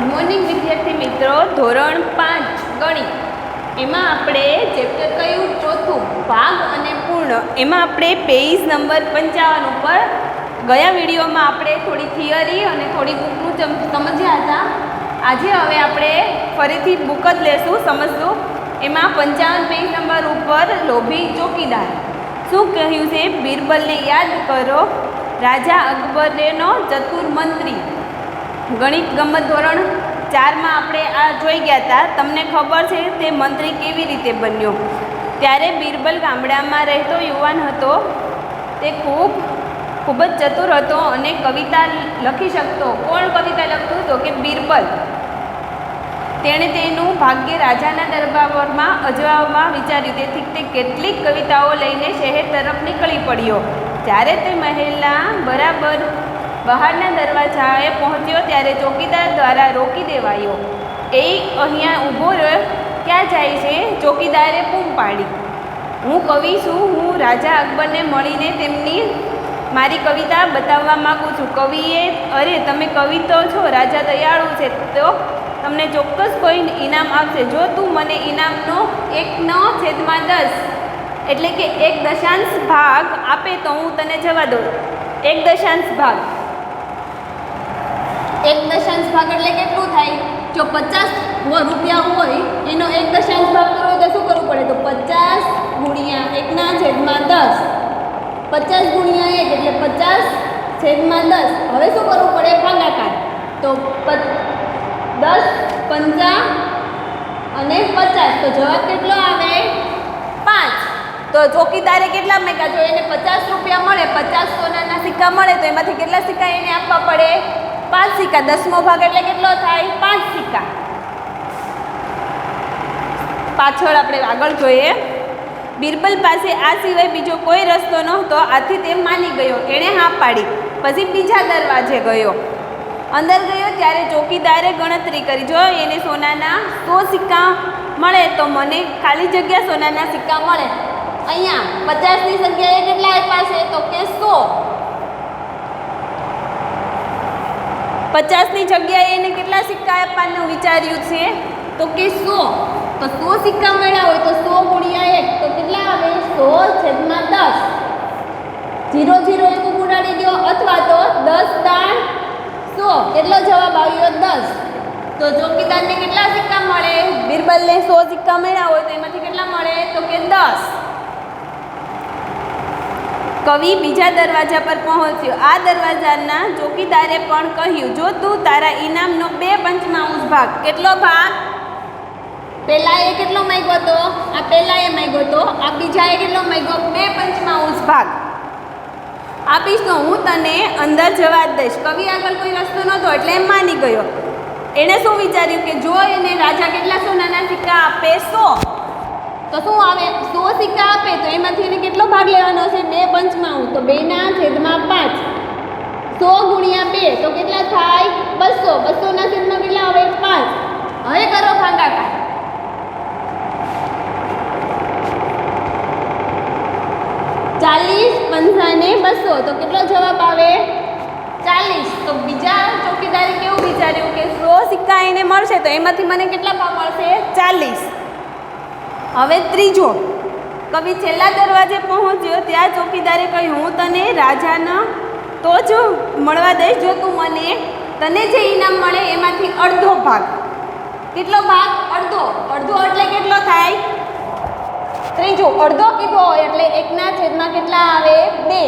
Good morning વિદ્યાર્થી મિત્રો. ધોરણ 5 ગણિત એમાં આપણે ચેપ્ટર કયું ચોથું ભાગ અને પૂર્ણ એમાં આપણે પેજ નંબર 55 ઉપર ગયા વિડીયોમાં આપણે થોડી થિયરી અને થોડી બુકનું સમજ્યા હતા. આજે હવે આપણે ફરીથી બુક જ લેશું, સમજશું. એમાં 55 પેજ નંબર ઉપર લોભી ચોકીદાર શું કહ્યું છે? બિરબલને યાદ કરો, રાજા અકબરનો ચતુર મંત્રી. ગણિત ગમત ધોરણ 4માં આપણે આ જોઈ ગયા હતા. તમને ખબર છે તે મંત્રી કેવી રીતે બન્યો? ત્યારે બિરબલ ગામડામાં રહેતો યુવાન હતો. તે ખૂબ જ ચતુર હતો અને કવિતા લખી શકતો. કોણ કવિતા લખતું હતો? કે બિરબલ. તેણે તેનું ભાગ્ય રાજાના દરબારમાં અજમાવવા વિચાર્યું. તેથી તે કેટલીક કવિતાઓ લઈને શહેર તરફ નીકળી પડ્યો. જ્યારે તે મહેલના બરાબર બહારના દરવાજાએ પહોંચ્યો ત્યારે ચોકીદાર દ્વારા રોકી દેવાયો. એ અહીંયા ઊભો રહ્યો, ક્યાં જાય છે? ચોકીદારે બૂમ પાડી. હું કવિ છું, હું રાજા અકબરને મળીને તેમની મારી કવિતા બતાવવા માગું છું. કવિએ, અરે તમે કવિ તો છો, રાજા દયાળુ છે, તો તમને ચોક્કસ કોઈ ઇનામ આપશે. જો તું મને ઇનામનો 1/10 એટલે કે 1 ભાગ આપે તો હું તને જવા દઉં. 1 ભાગ. 1 ભાગ એટલે કેટલું થાય? જો 50 રૂપિયા હોય એનો 1 ભાગ કરવો હોય તો શું કરવું પડે? તો 50 ગુણ્યા 1/10. 50 ગુણ્યા 1 એટલે 50/10. હવે શું કરવું પડે? ભાગાકાર. તો 10 પંચા અને 50. તો જવાબ કેટલો આવે? 5. તો ચોકીદારે કેટલા માગ્યા? જો એને 50 રૂપિયા મળે, 50 સોનાના સિક્કા મળે, તો એમાંથી કેટલા સિક્કા એને આપવા પડે? 5 સિક્કા. 10મો ભાગ એટલે કેટલો થાય? 5 સિક્કા. પાછળ આપણે આગળ જોઈએ. બિરબલ પાસે આ સિવાય બીજો કોઈ રસ્તો નહોતો. આથી તે માની ગયો. એણે હા પાડી. પછી બીજા દરવાજે ગયો. અંદર ગયો ત્યારે ચોકીદારે ગણતરી કરી. જો એને સોનાના 100 સિક્કા મળે તો મને ખાલી જગ્યા સોનાના સિક્કા મળે. અહીંયા 50ની જગ્યાએ કેટલા આપ્યા છે? તો કે 100. 50ની જગ્યાએ એને કેટલા સિક્કા આપવાનું વિચાર્યું છે? તો કે 100. તો 100 સિક્કા મળ્યા હોય તો 100 ગુણ્યા 1 તો કેટલા આવે? 100/10. 0 0 એક ઉડાડી દો અથવા તો 10 દાણ 100. કેટલો જવાબ આવ્યો? 10. તો ચોકીદારને કેટલા સિક્કા મળે? બિરબલને 100 સિક્કા મળ્યા હોય તો એમાંથી કેટલા મળે? તો કે 10. કવિ બીજા દરવાજા પર પહોંચ્યો. આ દરવાજાના ચોકીદારે પણ કહ્યું, જો તું તારા ઇનામનો 2/5 ભાગ. કેટલો ભાગ? પહેલા એ કેટલો માંગ્યો હતો? આ પહેલા એ માંગ્યો હતો. આ બીજાએ કેટલો માંગ્યો? 2/5 ભાગ આપીશ તો હું તને અંદર જવા દઈશ. કવિ આગળ કોઈ રસ્તો નહોતો એટલે એમ માની ગયો. એણે શું વિચાર્યું કે જો એને રાજા કેટલા સોનાના સિક્કા આપે? 100. તો શું આવે? 100 સિક્કા આપે તો એમાંથી એને કેટલો ભાગ લેવાનો છે? 2/5. તો 2/5. 100 ગુણ્યા 2 તો કેટલા થાય? 200. 200ના છેદમાં કેટલા આવે? 5. હવે કરો ભાગાકાર. 40 5 ને 200 તો કેટલો જવાબ આવે? 40. તો બીજા ચોકીદારે કેવું વિચાર્યું કે 100 સિક્કા એને મળશે તો એમાંથી મને કેટલા ભાગ મળશે? 40. હવે ત્રીજો. કવિ છેલ્લા દરવાજે પહોંચ્યો ત્યાં ચોકીદારે કહ્યું, હું તને રાજાના તો જ મળવા દઈશ જો તું તને જે ઇનામ મળે એમાંથી અડધો ભાગ. કેટલો ભાગ? અડધો. અડધો એટલે કેટલો થાય? ત્રીજો. અડધો કીધો એટલે 1/2 કેટલા આવે? 2.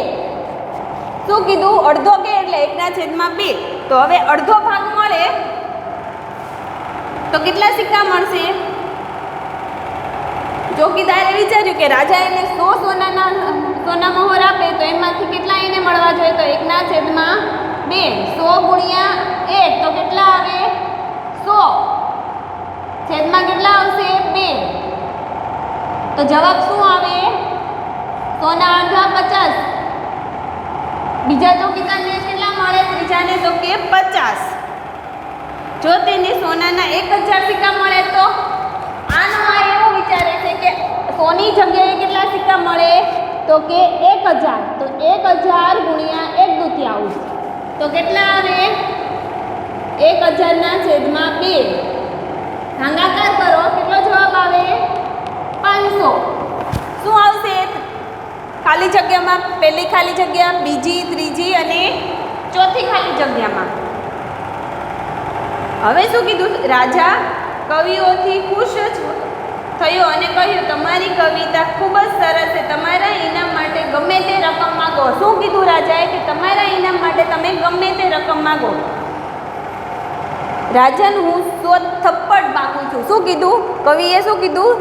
શું કીધું? અડધો કે એટલે 1/2. તો હવે અડધો ભાગ મળે તો કેટલા સિક્કા મળશે? ચોકીદારે વિચાર્યું કે રાજા એને 100 સોના મહોર આપે તો એમાંથી કેટલા એને મળવા જોઈએ? તો 1/2. 100 ગુણ્યા 1 તો કેટલા આવે? 100. છેદમાં કેટલા આવશે? 2. તો જવાબ શું આવે? 100 ના અડધા 50. બીજા ચોકીદારને કેટલા મળે? ત્રીજાને તો કે 50. જો તેને સોનાના 1000 સિક્કા મળે તો આનો આ એવો વિચારે છે કે 100ની જગ્યાએ કેટલા સિક્કા મળે? તો કે 1000. તો 1000 ગુણ્યા 1/2 તો કેટલા આવે? 1000/2 ભાગાકાર કરો, કેટલો જવાબ આવે? 500. શું આવશે? ખાલી જગ્યામાં પહેલી ખાલી જગ્યા, બીજી, ત્રીજી અને ચોથી ખાલી જગ્યામાં. હવે શું કીધું? રાજા કવિઓથી ખુશ થયો અને કહ્યું, તમારી કવિતા ખૂબ જ સરસ છે, તમારા ઇનામ માટે ગમે તે રકમ માગો. શું કીધું રાજાએ? કે તમારા ઇનામ માટે તમે ગમે તે રકમ માગો. રાજાને હું 100 થપ્પડ માગું છું. શું કીધું કવિએ? શું કીધું?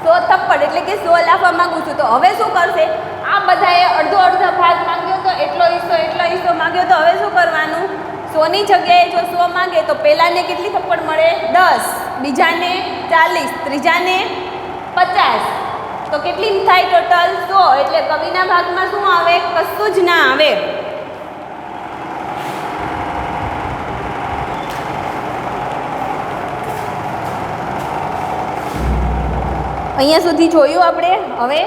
100 થપ્પડ એટલે કે 100 લાફા માગું છું. તો હવે શું કરશે? આ બધાએ અડધો ભાગ માગ્યો તો એટલો હિસ્સો માગ્યો. તો હવે શું કરવાનું? 100 ની જગ્યાએ જો 100 માગે તો પહેલાને કેટલી થપ્પડ મળે? 10, બીજાને 40, ત્રીજાને 50. તો કેટલી થાય ટોટલ? 100. એટલે કવિના ભાગમાં શું આવે? કશું જ ના આવે. અહીંયા સુધી જોયું આપણે. હવે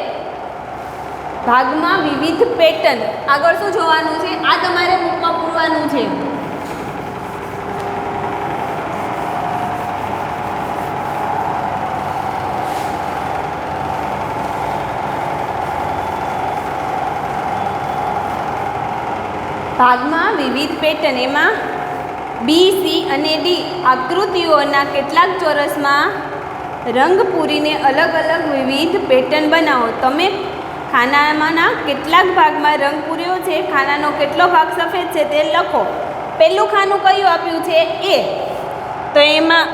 ભાગમાં વિવિધ પેટર્ન. આગળ શું જોવાનું છે? આ તમારે બુકમાં પૂરવાનું છે. ભાગમાં વિવિધ પેટર્ન. એમાં બી, સી અને ડી આકૃતિઓના કેટલાક ચોરસમાં રંગ પૂરીને અલગ અલગ વિવિધ પેટર્ન બનાવો. તમે ખાનામાંના કેટલાક ભાગમાં રંગ પૂર્યો છે, ખાનાનો કેટલો ભાગ સફેદ છે તે લખો. પહેલું ખાનું કયું આપ્યું છે? એ. તો એમાં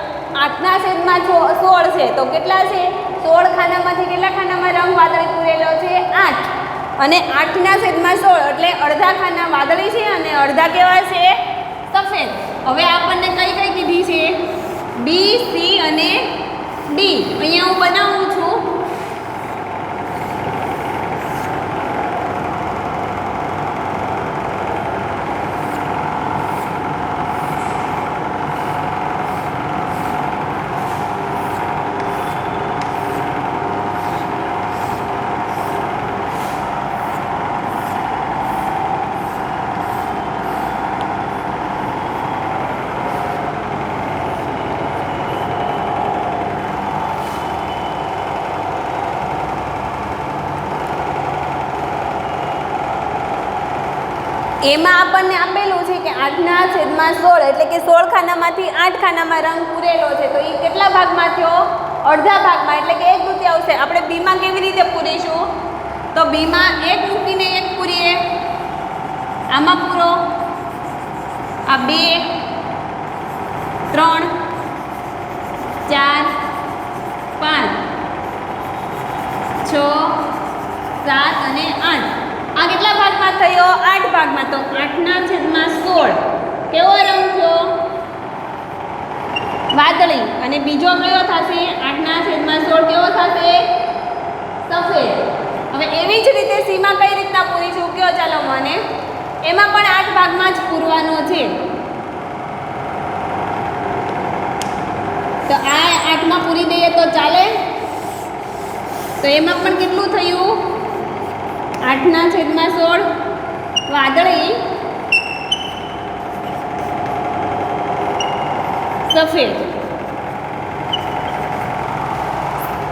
8/16 છે. તો કેટલા છે? 16 ખાનામાંથી કેટલા ખાનામાં રંગ વાદળી પૂરેલો છે? 8. અને 8/16 એટલે અડધા ખાના વાદળી છે અને અડધા કેવા છે? સફેદ. હવે આપણને કઈ કઈ કીધી છે? બી, સી અને ડી. અહીંયા હું બનાવું છું. એમાં આપણને આપેલું છે કે 8/16 એટલે કે 16 ખાનામાંથી 8 ખાનામાં રંગ પૂરેલો છે. તો એ કેટલા ભાગમાં થયો? અડધા ભાગમાં એટલે કે 1/2. આપણે બીમાં કેવી રીતે પૂરીશું? તો બીમાં 1 મૂકીને 1 પૂરીએ. આમાં પૂરો. આ 2, 3, 4, 5, 6, 7 અને 8. આ કેટલા ભાગમાં થયો? 8 ભાગમાં. તો 8/16 કેવો રંગ થયો? વાદળી. અને બીજો કયો થશે? 8/16 કેવો થશે? સફેદ. હવે એવી જ રીતે સીમાં કઈ રીતના પૂરીશું કયો? ચાલો મને. એમાં પણ 8 ભાગમાં જ પૂરવાનો છે. તો આ 8માં પૂરી દઈએ તો ચાલે? તો એમાં પણ કેટલું થયું? 8/16 વાદળી, સફેદ.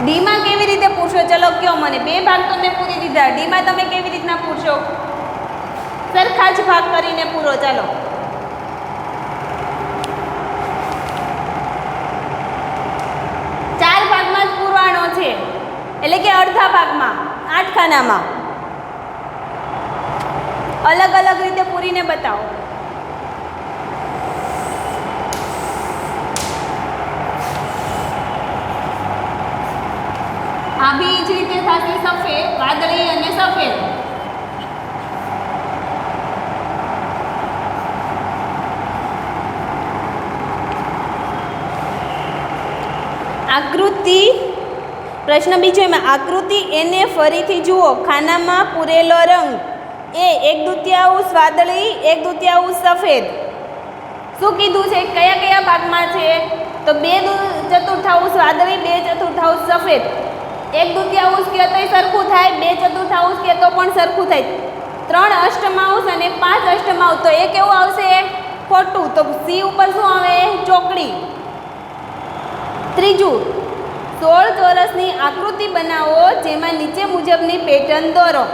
ડીમાં કેવી રીતે પૂછશો? ચલો કયો મને. 2 ભાગ તો મેં પૂરી દીધા. ડીમાં તમે કેવી રીતના પૂછશો? સરખા જ ભાગ કરીને પૂરો. ચાલો. ચાર ભાગમાં જ પૂરવાનો છે એટલે કે અડધા ભાગમાં 8 ખાનામાં. અલગ અલગ રીતે પૂરીને બતાવો. આ બી જ રીતે થશે સફેદ, વાદળી અને સફેદ. આકૃતિ પ્રશ્ન બીજો એમાં આકૃતિ એને ફરીથી જુઓ. ખાનામાં પૂરેલો રંગ એ 1/2 વાદળી, 1/2 સફેદ. શું કીધું છે? કયા કયા ભાગમાં છે? તો 2/4 વાદળી, 2/4 સફેદ. 1/2 કે તોય સરખું થાય, 2/4 કે તો પણ સરખું થાય. 3 અષ્ટમાંશ અને 5 અષ્ટમાંશ. તો એ કેવું આવશે? ખોટું. તો સી ઉપર શું આવે? ચોકડી. ત્રીજું, 16 ચોરસની આકૃતિ બનાવો જેમાં નીચે મુજબની પેટર્ન દોરો.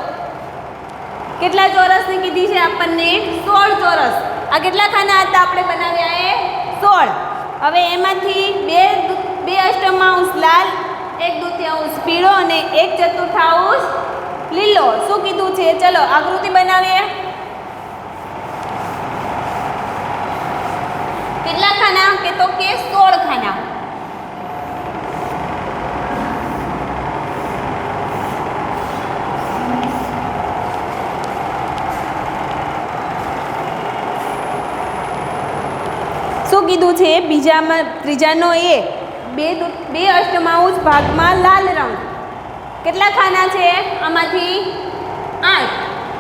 કેટલા ચોરસની કીધી છે આપણને? 16 ચોરસ. આ કેટલા ખાના હતા આપણે બનાવ્યા? એ 16. હવે એમાંથી બે અષ્ટમાંશ લાલ, 1/2 પીળો અને 1/4 લીલો. શું કીધું છે? ચલો આકૃતિ બનાવીએ. કેટલા ખાના? કે તો કે 16 ખાના. શું કીધું છે? ત્રીજાનો એ બે અષ્ટમાંશ ભાગમાં લાલ રંગ. કેટલા ખાના છે આમાંથી? 8.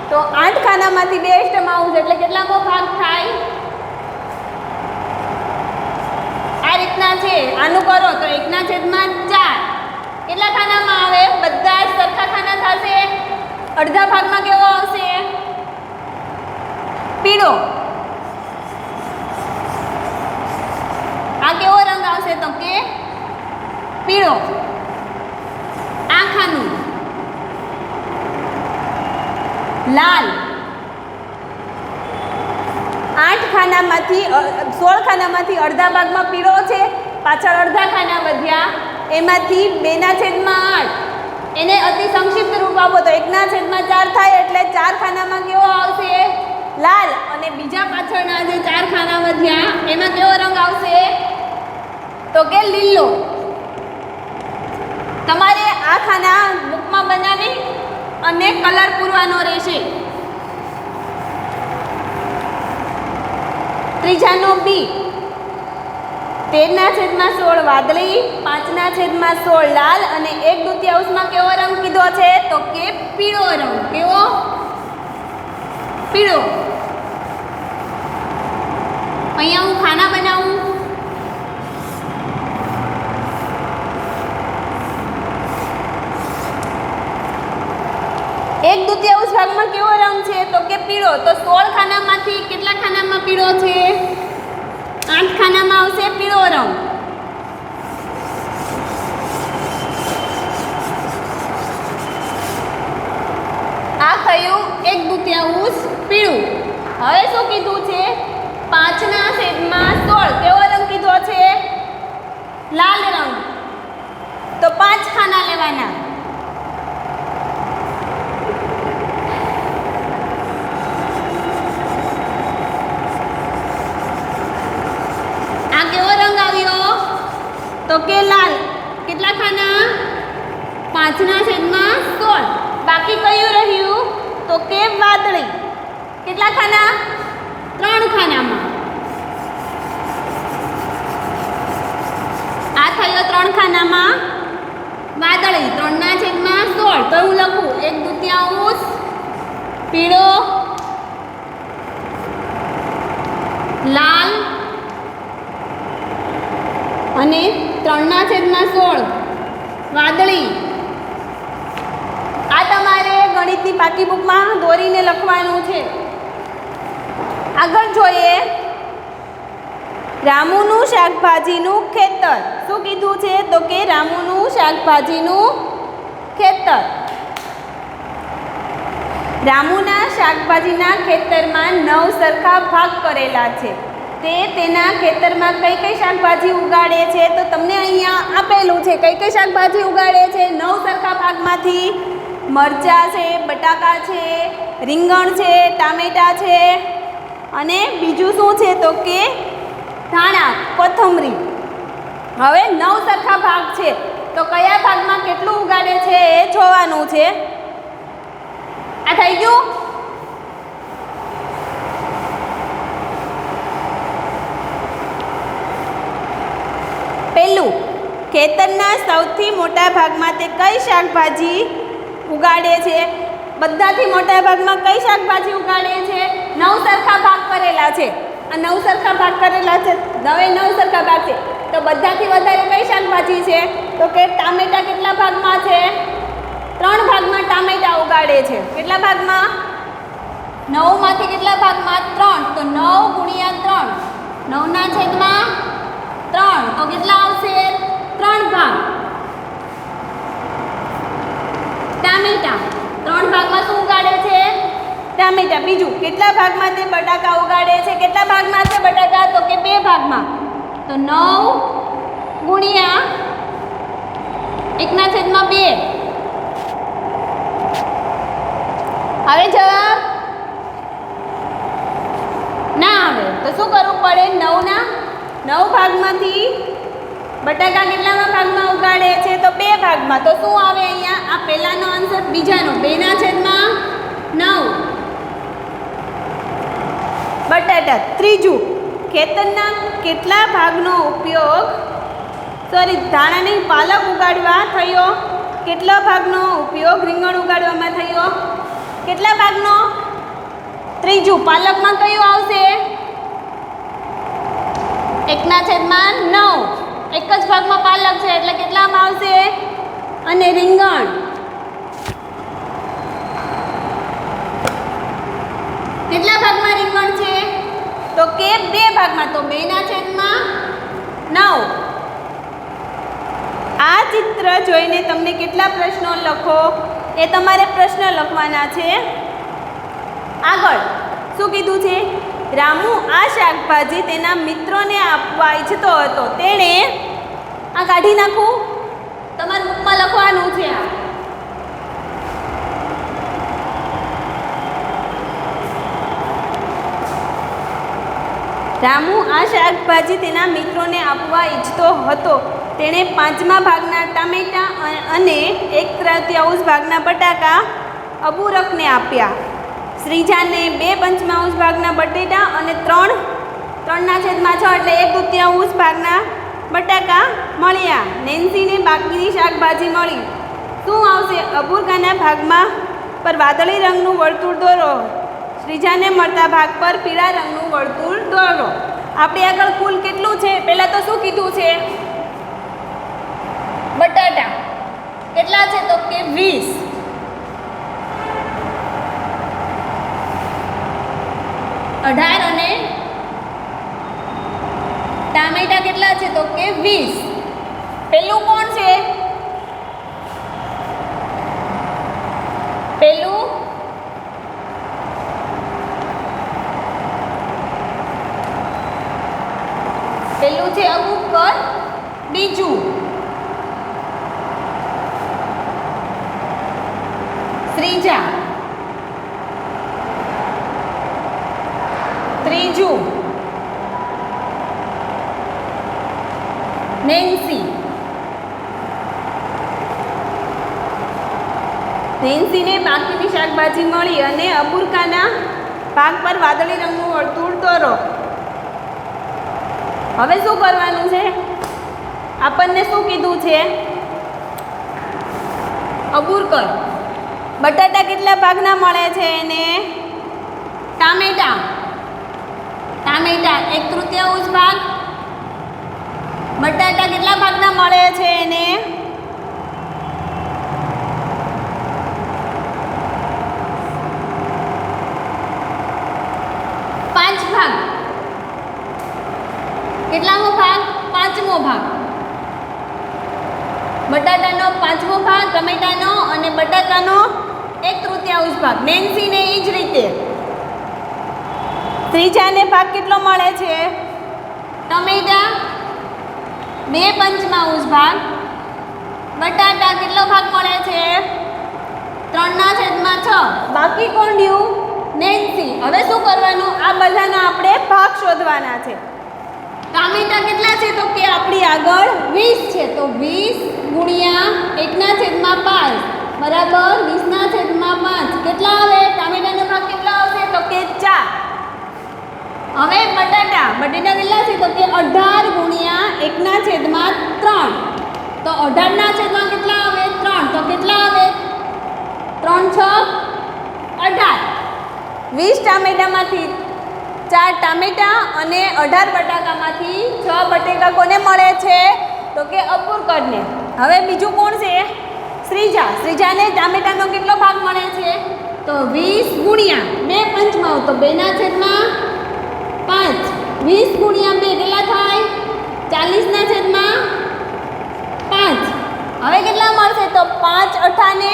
તો 8 ખાનામાંથી 2 અષ્ટમાંશ એટલે કેટલામો ભાગ થાય? આ રીતના છે. આનું કરો તો 1/4. કેટલા ખાનામાં આવે? બધા જ સરખા ખાના થશે. અડધા ભાગમાં કેવો આવશે? પીળો. આ કેવો રંગ આવશે? તો કે પીળો. આ ખાનું લાલ. 8 ખાનામાંથી 16 ખાનામાંથી અડધા ભાગમાં પીળો છે, પાછળ અડધા ખાના વધ્યા, એમાંથી 2/8 એને અતિ સંક્ષિપ્ત રૂપ આપો તો 1/4 થાય એટલે 4 ખાનામાં કેવો આવશે? લાલ. અને બીજા પાછળના જે 4 ખાના વધ્યા એમાં કેવો રંગ આવશે? તો કે લીલો. તમારે આ ખાના બુકમાં બનાવી અને કલર પૂરવાનો રહેશે. ત્રીજાનો બી 13/16 વાદળી, 5/16 લાલ અને 1/2 કેવો રંગ કીધો છે? તો કે પીળો રંગ. કેવો? પીળો. અહીંયા હું ખાના બનાવું. એક દુત્યાંશ ભાગમાં કેવો રંગ છે? તો કે પીળો. તો 16 ખાનામાંથી કેટલા ખાનામાં પીળો છે? 8 ખાનામાં આવશે પીળો રંગ. આ થયું 1/2 પીળું. હવે શું કીધું છે? 5/16 કેવો રંગ કીધો છે? લાલ રંગ. તો 5 ખાના લેવાના. તો કે લાલ. કેટલા ખાના? 5/16. બાકી કયું રહ્યું? તો કે વાદળી. કેટલા ખાના? 3 ખાનામાં. આ થયો 3 ખાનામાં વાદળી. 3/16. તો હું લખું 1/2 પીળો, લાલ અને 3/16 વાદળી. આ તમારે ગણિતની પાકી બુકમાં દોરીને લખવાનું છે. આગળ જોઈએ રામુનું શાકભાજીનું ખેતર. શું કીધું છે? તો કે રામુનું શાકભાજીનું ખેતર. રામુના શાકભાજીના ખેતરમાં 9 સરખા ભાગ કરેલા છે. તે તેના ખેતરમાં કઈ કઈ શાકભાજી ઉગાડે છે? તો તમને અહીંયા આપેલું છે કઈ કઈ શાકભાજી ઉગાડે છે. 9 સરખા ભાગમાંથી મરચાં છે, બટાકા છે, રીંગણ છે, ટામેટાં છે અને બીજું શું છે? તો કે ધાણા, કોથમરી. હવે 9 સરખા ભાગ છે તો કયા ભાગમાં કેટલું ઉગાડે છે એ જોવાનું છે. આ થઈ ગયું. પહેલું, ખેતરના સૌથી મોટા ભાગમાં તે કઈ શાકભાજી ઉગાડે છે? બધાથી મોટા ભાગમાં કઈ શાકભાજી ઉગાડે છે? 9 સરખા ભાગ કરેલા છે. આ 9 સરખા ભાગ કરેલા છે. 9 સરખા ભાગ છે તો બધાથી વધારે કઈ શાકભાજી છે? તો કે ટામેટા. કેટલા ભાગમાં છે? 3 ભાગમાં ટામેટા ઉગાડે છે. કેટલા ભાગમાં? 9 માંથી કેટલા ભાગમાં? 3. તો 9 × 3 9/3 તો કેટલા આવશે 3 ભાગ. ટામેટા 3 ભાગમાં શું ઉગાડે છે ટામેટા. બીજું કેટલા ભાગમાં તે બટાકા ઉગાડે છે કેટલા ભાગમાં છે બટાકા તો કે 2 ભાગમાં. તો 9 ગુણ્યા 1/2 હવે જવાબ ના આવે તો શું કરવું પડે 9 ભાગમાંથી બટાકા કેટલામાં ભાગમાં ઉગાડે છે તો 2 ભાગમાં. તો શું આવે અહીંયા આ પહેલાનો આન્સર બીજાનો 2/9 બટાટા. ત્રીજું ખેતરના કેટલા ભાગનો ઉપયોગ ધાણા નહીં પાલક ઉગાડવા થયો કેટલા ભાગનો ઉપયોગ રીંગણ ઉગાડવામાં થયો કેટલા ભાગનો ત્રીજું પાલકમાં કયું આવશે 1/9 એક જ ભાગમાં પાલક છે એટલે કેટલામાં આવશે અને રીંગણ કેટલા ભાગમાં રીંગણ છે તો કે 2 ભાગમાં. તો 2/9. આ ચિત્ર જોઈને તમને કેટલા પ્રશ્નો લખો એ તમારે પ્રશ્ન લખવાના છે. આગળ શું કીધું છે રામુ આ શાકભાજી તેના મિત્રોને આપવા ઈચ્છતો હતો તેણે આ કાઢી નાખું તમારે બુકમાં લખવાનું છે. આ રામુ આ શાકભાજી તેના મિત્રોને આપવા ઈચ્છતો હતો તેણે 5મા ભાગના ટામેટા અને 1/3 ભાગના બટાકા અબુરકને આપ્યા. શ્રીજાને 2/5 ભાગના બટેટા અને 3/6 એટલે 1/2 ભાગના બટાકા મળ્યા. નેન્સીને બાકીની શાકભાજી મળી. શું આવશે અબુરકાના ભાગમાં પર વાદળી રંગનું વર્તુળ દોરો. શ્રીજાને મળતા ભાગ પર પીળા રંગનું વર્તુળ દોરો. આપણે આગળ કુલ કેટલું છે પહેલાં તો શું કીધું છે બટાટા કેટલા છે તો કે 20. અને ટામેટા કેટલા છે તો કે 20. પેલું કોણ છે પેલું છે અબુકર. બીજું શ્રીજા. ત્રીજું નેન્સી. નેન્સીને બાકીની શાકભાજી મળી અને અબુરકાના ભાગ પર વાદળી રંગનું વર્તુળ દોરો. હવે શું કરવાનું છે આપણને શું કીધું છે અબુરકર બટાટા કેટલા ભાગના મળે છે એને ટામેટા 1/3 ભાગ. બટાટા કેટલા ભાગના મળે છે એને 5 ભાગ. કેટલામો ભાગ 5મો ભાગ. બટાટાનો 5મો ભાગ ટમેટાનો અને બટાકાનો 1/3 ભાગ. નેન્સીને એ જ રીતે ત્રીજાને ભાગ કેટલો મળે છે ટમેટા 2/5 ભાગ. બટાટા કેટલો ભાગ મળે છે 3/6. બાકી કોણ રહ્યું નેન્સી. હવે શું કરવાનું આ બધાના આપણે ભાગ શોધવાના છે. ટામેટા કેટલા છે તો કે આપણી આગળ 20 છે તો 20 ગુણ્યા 1/5 બરાબર 20/5 કેટલા આવે ટામેટાનો ભાગ કેટલો આવશે તો કે 4. હવે બટાટા કેટલા છે તો કે 18 ગુણ્યા 1/3 તો 18 કેટલા આવે 3 તો કેટલા આવે 3 6 18. 20 ટામેટામાંથી 4 ટામેટા અને 18 બટાકામાંથી 6 બટેકા કોને મળે છે તો કે અબુરકરને. હવે બીજું કોણ છે શ્રીજા. શ્રીજાને ટામેટાનો કેટલો ભાગ મળે છે તો 20 ગુણ્યા 2/5 તો 2/5 20 ગુણ્યા 2 કેટલા થાય? 40/5. હવે કેટલા મળશે? તો 5 અઠાને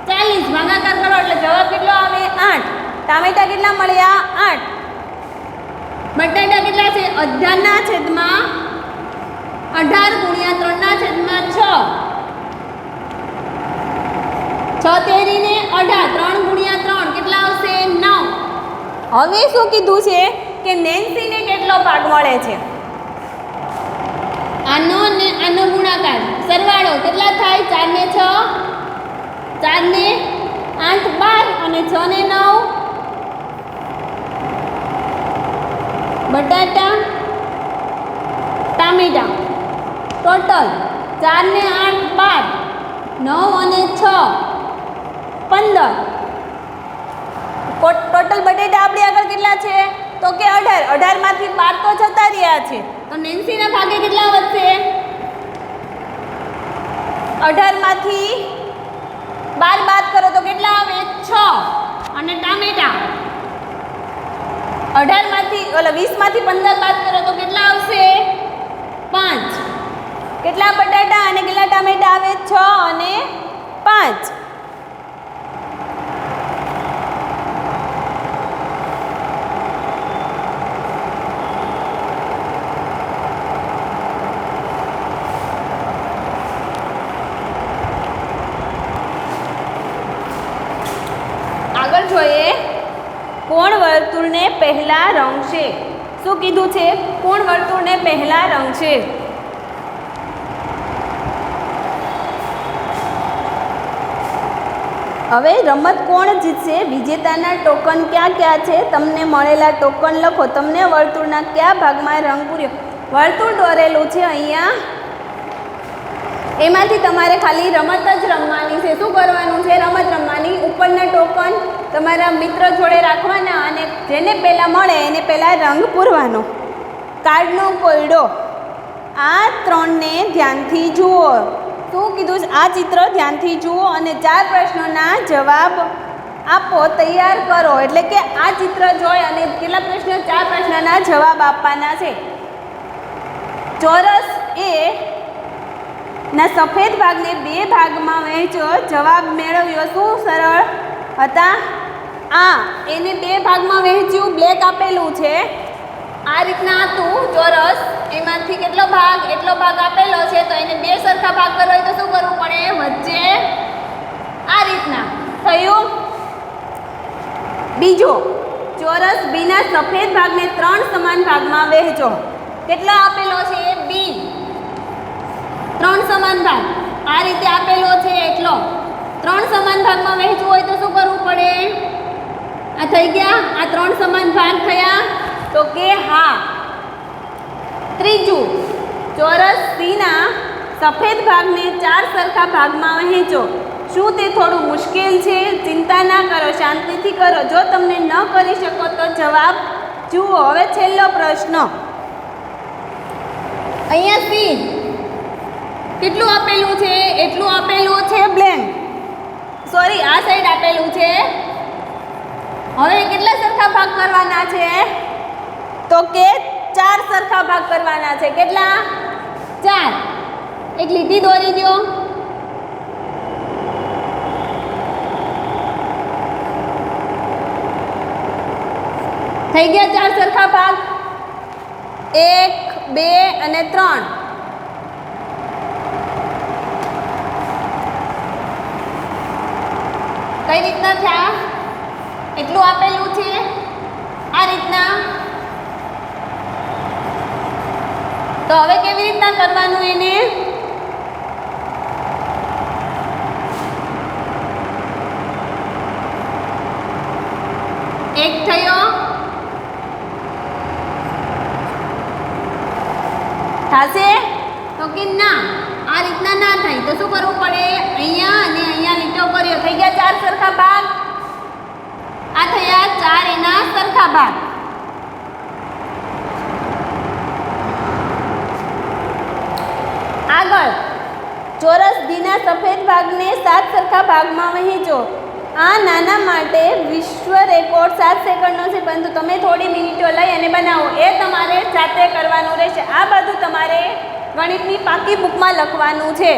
40 ભાગાકાર કરો એટલે જવાબ કેટલો આવે? 8. ટામેટા કેટલા મળ્યા? 8. બટાટા કેટલા છે? 18/18 ગુણ્યા 3/6. 6 તેરીને 18. 3 ગુણ્યા 3 કેટલા આવશે? 9. હવે શું કીધું છે કે નેન્સીને કેટલો ભાગ મળે છે? આનો ને આનો ગુણાકાર સરવાળો કેટલા થાય? 4 ને 6 4 ને 8 12 અને 6 ને 9 બટાટા ટામેટા ટોટલ 4 ને 8 12 9 અને 6 15. ટોટલ બટેટા આપણી આગળ કેટલા છે? તો કે 18. 18 માંથી 12 તો જતા રહ્યા છે, તો નેન્સીના ભાગે કેટલા વધશે? 18 માંથી 12 બાદ કરો તો કેટલા આવે? 6. અને ટામેટા 18 માંથી 20 માંથી 15 બાદ કરો તો કેટલા આવશે? 5. કેટલા બટાટા અને કેટલા ટામેટા આવે? 6 અને 5. જોઈએ કોણ વર્તુળને પહેલા રંગશે? શું કીધું છે? કોણ વર્તુળને પહેલા રંગશે? હવે રમત કોણ જીતશે? વિજેતાના ટોકન ક્યાં ક્યાં છે? તમને મળેલા ટોકન લખો. તમને વર્તુળના કયા ભાગમાં રંગ પૂર્યો? વર્તુળ દોરેલું છે અહીંયા, એમાંથી તમારે ખાલી રમત જ રમવાની છે. શું કરવાનું છે? રમત રમવાની. ઉપરના ટોકન તમારા મિત્ર જોડે રાખવાના અને જેને પહેલાં મળે એને પહેલાં રંગ પૂરવાનો. કાર્ડનો કોયડો. આ 3ને ધ્યાનથી જુઓ. શું કીધું? આ ચિત્ર ધ્યાનથી જુઓ અને 4 પ્રશ્નોના જવાબ આપો, તૈયાર કરો. એટલે કે આ ચિત્ર જોઈ અને કેટલા પ્રશ્નો? 4 પ્રશ્નના જવાબ આપવાના છે. ચોરસ એ ના સફેદ ભાગને 2 ભાગમાં વહેંચો. જવાબ મેળવ્યો. શું સરળ હતા? એને 2 ભાગમાં વહેંચ્યું. બ્લેક આપેલું છે. આ રીતના હતું ચોરસ. એમાંથી કેટલો ભાગ? એટલો ભાગ આપેલો છે. તો એને 2 સરખા ભાગ કરવા હોય તો શું કરવું પડે? વચ્ચે આ રીતના થયું. બીજો, ચોરસ બીના સફેદ ભાગને 3 સમાન ભાગમાં વહેંચો. કેટલો આપેલો છે? બી 3 સમાન ભાગ. આ રીતે આપેલો છે એટલો 3 સમાન ભાગમાં વહેંચવું હોય તો શું કરવું પડે? આ થઈ ગયા. આ 3 સમાન ભાગ થયા તો કે હા. ત્રીજું, ચોરસ સીના સફેદ ભાગને 4 સરખા ભાગમાં વહેંચો. શું તે થોડું મુશ્કેલ છે? ચિંતા ના કરો, શાંતિથી કરો. જો તમને ન કરી શકો તો જવાબ જુઓ. હવે છેલ્લો પ્રશ્ન. અહીંયા સી કેટલું આપેલું છે? એટલું આપેલું છે બ્લેન્ક. સોરી, આ સાઈડ આપેલું છે. હવે કેટલા સરખા ભાગ કરવાના છે? તો કે 4 સરખા ભાગ કરવાના છે. કેટલા? 4. એક લીટી દોરી દો. થઈ ગયા 4 સરખા ભાગ. 1 2 અને 3. કઈ રીતના થયા? એટલું આપેલું છે આ રીતના. તો હવે કેવી રીતના કરવાનું એને? એક થયો. થશે? તો કે ના, આ રીતના ના થાય. તો શું કરવું પડે? અહીંયા અને અહીંયા લીટો કર્યો. થઈ ગયા 4 સરખા ભાગ. આ થયા 4 એના સરખા ભાગ. આગળ, ચોરસ ડીના સફેદ ભાગને 7 સરખા ભાગમાં વહેંચો. આ નાના માટે વિશ્વ રેકોર્ડ 7 સેકન્ડનો છે, પરંતુ તમે થોડી મિનિટો લઈ અને બનાવો. એ તમારે જાતે કરવાનું રહેશે. આ બધું તમારે ગણિતની પાકી બુકમાં લખવાનું છે.